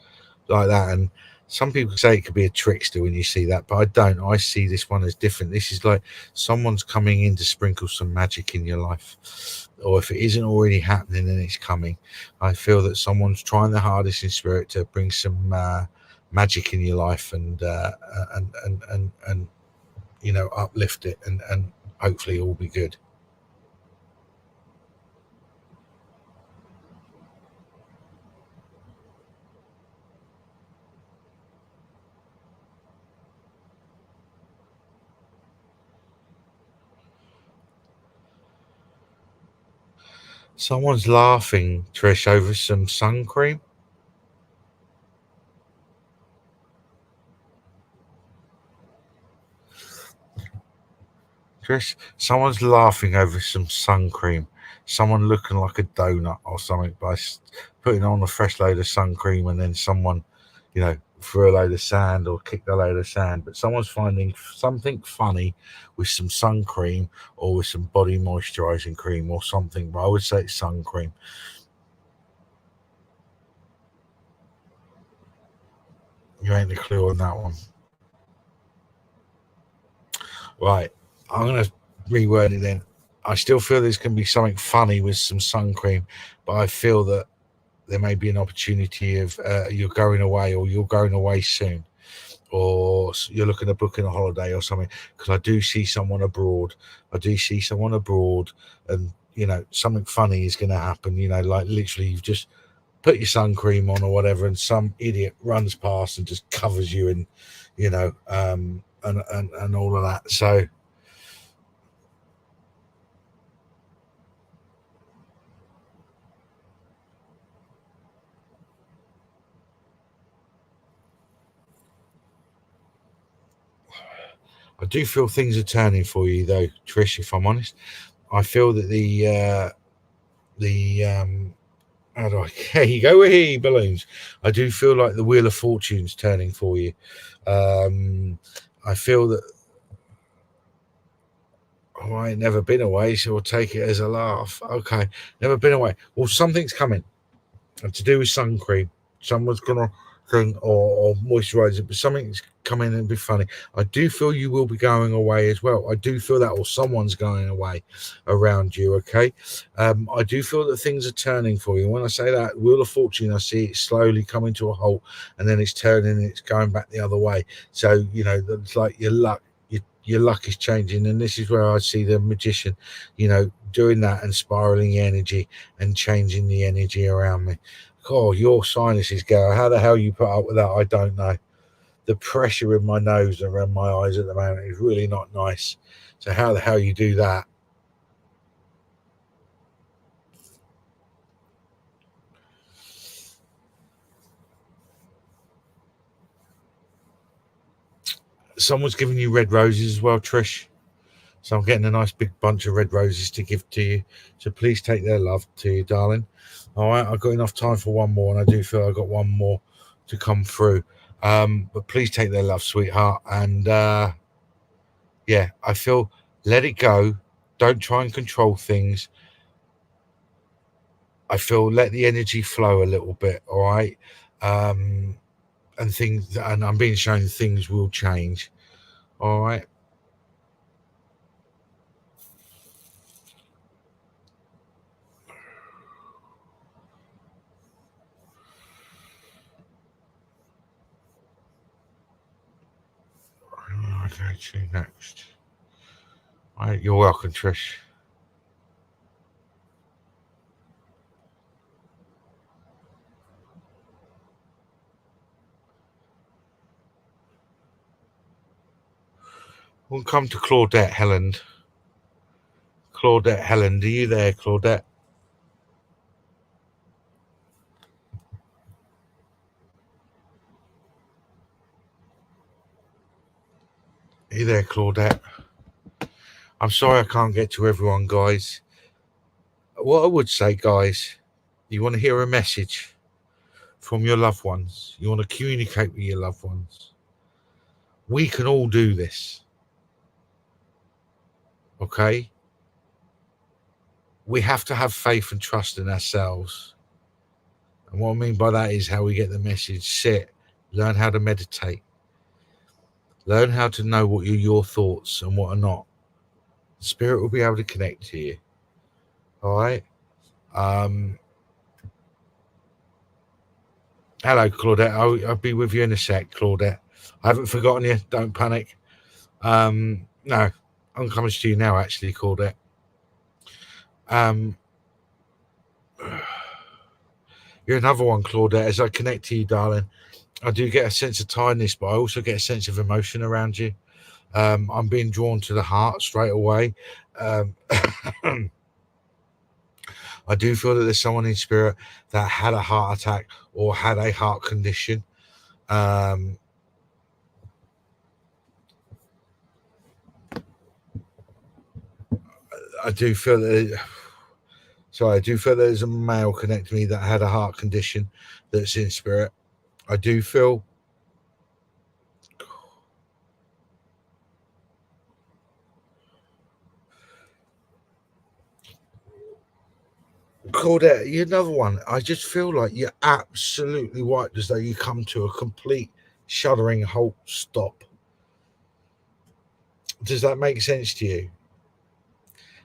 like that. And some people say it could be a trickster when you see that, but I don't. I see this one as different. This is like someone's coming in to sprinkle some magic in your life, or if it isn't already happening, then it's coming. I feel that someone's trying their hardest in spirit to bring some magic in your life, and uplift it, and hopefully all be good. Someone's laughing, Trish, over some sun cream. Trish, someone's laughing over some sun cream. Someone looking like a donut or something by putting on a fresh load of sun cream, and then someone, threw a load of sand or kicked a load of sand. But someone's finding something funny with some sun cream or with some body moisturizing cream or something. But I would say it's sun cream. You ain't the clue on that one. Right. I'm going to reword it then. I still feel there's going to be something funny with some sun cream, but I feel that there may be an opportunity of you're going away, or you're going away soon, or you're looking at booking a holiday or something, because I do see someone abroad. And something funny is going to happen. Like literally, you've just put your sun cream on or whatever, and some idiot runs past and just covers you in, and all of that. So I do feel things are turning for you, though, Trish. If I'm honest, I feel that the how do I? Here you go. Here, balloons. I do feel like the wheel of fortune's turning for you. I feel that. Oh, I ain't never been away, so we'll take it as a laugh. Okay, never been away. Well, something's coming, and to do with sun cream. Someone's gonna thing or moisturize it, but something's coming and be funny. I do feel you will be going away as well. I do feel that, or someone's going away around you. Okay, I do feel that things are turning for you. When I say that, wheel of fortune, I see it slowly coming to a halt, and then it's turning and it's going back the other way. So it's like your luck. Your luck is changing, and this is where I see the magician, doing that and spiraling the energy and changing the energy around me. Oh, your sinuses go. How the hell you put up with that? I don't know. The pressure in my nose and around my eyes at the moment is really not nice. So how the hell you do that? Someone's giving you red roses as well, Trish. So I'm getting a nice big bunch of red roses to give to you. So please take their love to you, darling. All right, I've got enough time for one more, and I do feel I've got one more to come through. But please take their love, sweetheart. And yeah, I feel, let it go. Don't try and control things. I feel, let the energy flow a little bit. All right. Um, and I'm being shown things will change. All right. Okay, to next. All right, you're welcome, Trish. We'll come to Claudette Helland. Claudette Helland, are you there, Claudette? Are you there, Claudette? I'm sorry I can't get to everyone, guys. What I would say, guys, you want to hear a message from your loved ones. You want to communicate with your loved ones. We can all do this. Okay? We have to have faith and trust in ourselves. And what I mean by that is how we get the message. Sit, learn how to meditate. Learn how to know what are your thoughts and what are not. The spirit will be able to connect to you. All right? Hello, Claudette. I'll be with you in a sec, Claudette. I haven't forgotten you. Don't panic. No, I'm coming to you now, actually, Claudette. You're another one, Claudette. As I connect to you, darling, I do get a sense of tiredness, but I also get a sense of emotion around you. I'm being drawn to the heart straight away. I do feel that there's someone in spirit that had a heart attack or had a heart condition. I do feel that. So I do feel there's a male connect to me that had a heart condition that's in spirit. I do feel Claudette, you're another one. I just feel like you're absolutely wiped, as though you come to a complete shuddering halt stop. Does that make sense to you?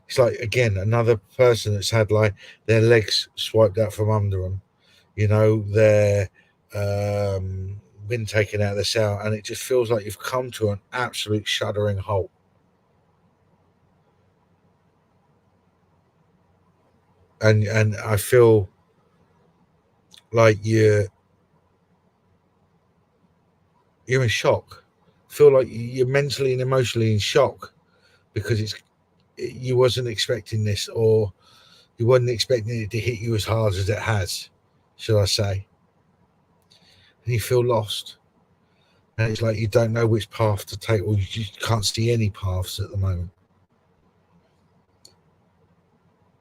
It's like, again, another person that's had like their legs swiped out from under them, you know, their been taken out of the cell, and it just feels like you've come to an absolute shuddering halt. And I feel like you're in shock. I feel like you're mentally and emotionally in shock because you wasn't expecting this, or you wasn't expecting it to hit you as hard as it has, shall I say. And you feel lost. And it's like you don't know which path to take, or you just can't see any paths at the moment.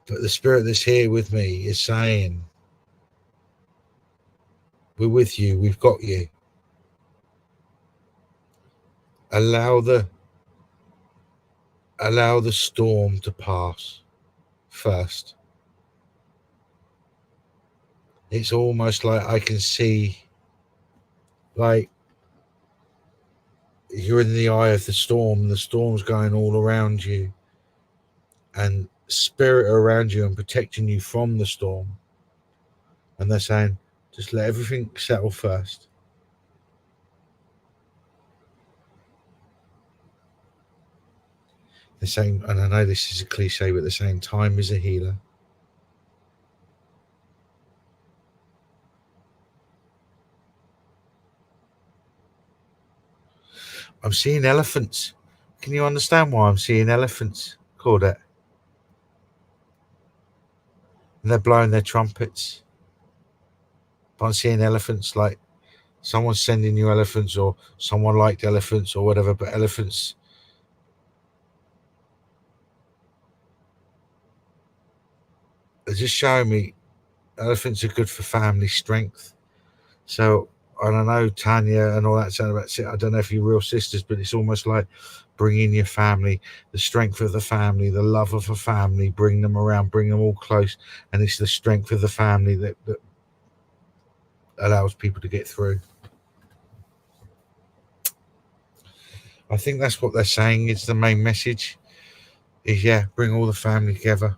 But the spirit that's here with me is saying, we're with you, we've got you. Allow the storm to pass first. It's almost like I can see, like, you're in the eye of the storm's going all around you, and spirit around you and protecting you from the storm. And they're saying, just let everything settle first. They're saying, and I know this is a cliche, but they're saying time is a healer. I'm seeing elephants. Can you understand why I'm seeing elephants, Claudette? And they're blowing their trumpets. But I'm seeing elephants, like someone's sending you elephants, or someone liked elephants or whatever, but elephants, they're just showing me elephants are good for family strength. So, and I know Tanya and all that sound about it. I don't know if you're real sisters, but it's almost like bringing your family, the strength of the family, the love of a family, bring them around, bring them all close. And it's the strength of the family that allows people to get through. I think that's what they're saying is the main message is, yeah, bring all the family together.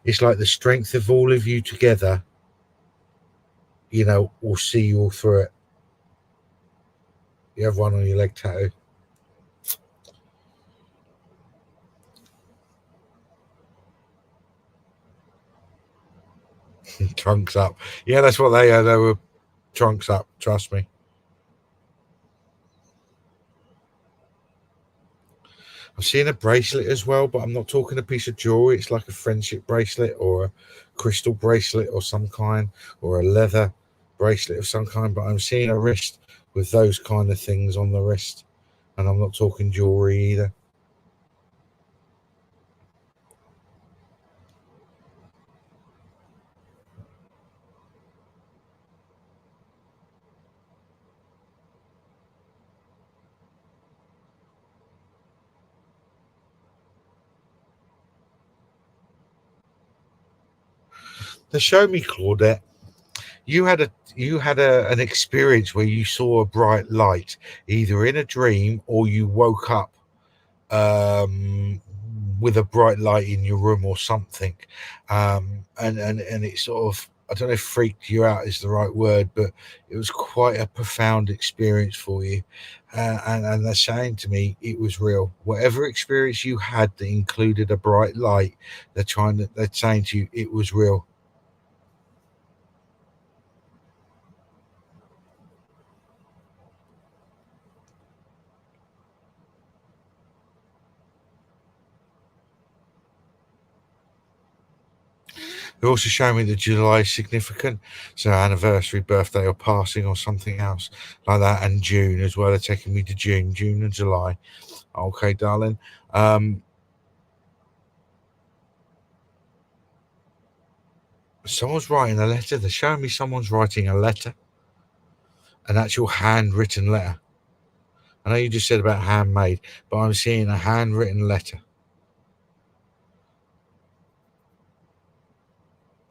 It's like the strength of all of you together, you know, will see you all through it. You have one on your leg tattoo. Trunks up. Yeah, that's what they were. Trunks up. Trust me. I'm seeing a bracelet as well, but I'm not talking a piece of jewelry. It's like a friendship bracelet or a crystal bracelet or some kind, or a leather bracelet of some kind. But I'm seeing a wrist with those kind of things on the wrist, and I'm not talking jewelry either. They show me, Claudette, you had an experience where you saw a bright light, either in a dream or you woke up um, with a bright light in your room or something, and it sort of, I don't know if freaked you out is the right word, but it was quite a profound experience for you, and they're saying to me it was real. Whatever experience you had that included a bright light, they're saying to you it was real. They also show me that July is significant, so anniversary, birthday, or passing, or something else like that, and June as well. They're taking me to June and July. Okay, darling. Someone's writing a letter. They're showing me someone's writing a letter, an actual handwritten letter. I know you just said about handmade, but I'm seeing a handwritten letter.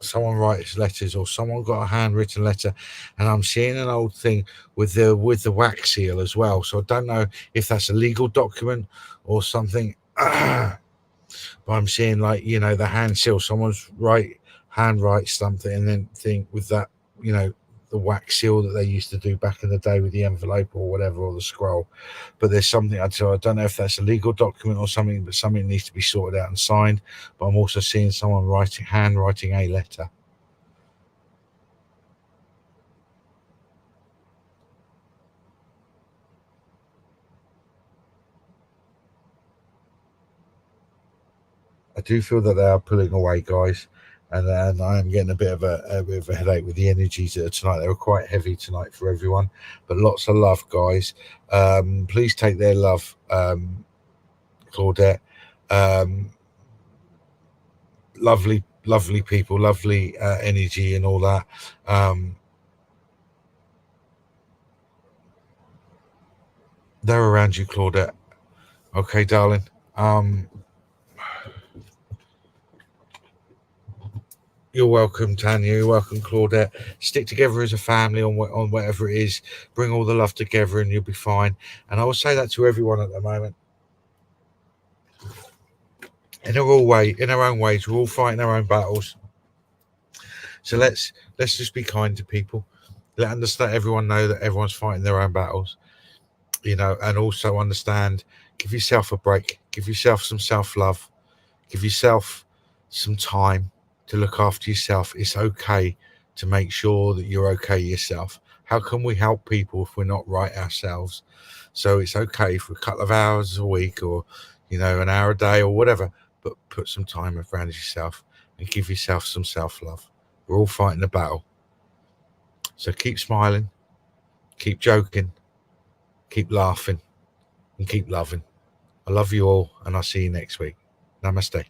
Someone writes letters, or someone got a handwritten letter, and I'm seeing an old thing with the wax seal as well. So I don't know if that's a legal document or something. But I'm seeing, like, the hand seal. Someone's hand writes something, and then think with that, the wax seal that they used to do back in the day with the envelope or whatever, or the scroll. But there's something, so I don't know if that's a legal document or something, but something needs to be sorted out and signed. But I'm also seeing someone handwriting a letter. I do feel that they are pulling away, guys, and I am getting a bit of a headache with the energies tonight. They were quite heavy tonight for everyone, but lots of love, guys. Please take their love, Claudette. Um, lovely people, lovely energy, and all that. They're around you, Claudette. Okay, darling. You're welcome, Tanya. You're welcome, Claudette. Stick together as a family on whatever it is. Bring all the love together, and you'll be fine. And I will say that to everyone at the moment. In our own ways, we're all fighting our own battles. So let's just be kind to people. Let everyone know that everyone's fighting their own battles. And also understand. Give yourself a break. Give yourself some self-love. Give yourself some time to look after yourself. It's okay to make sure that you're okay yourself. How can we help people if we're not right ourselves? So it's okay for a couple of hours a week, or an hour a day, or whatever, but put some time around yourself and give yourself some self-love. We're all fighting a battle. So keep smiling, keep joking, keep laughing, and keep loving. I love you all, and I'll see you next week. Namaste.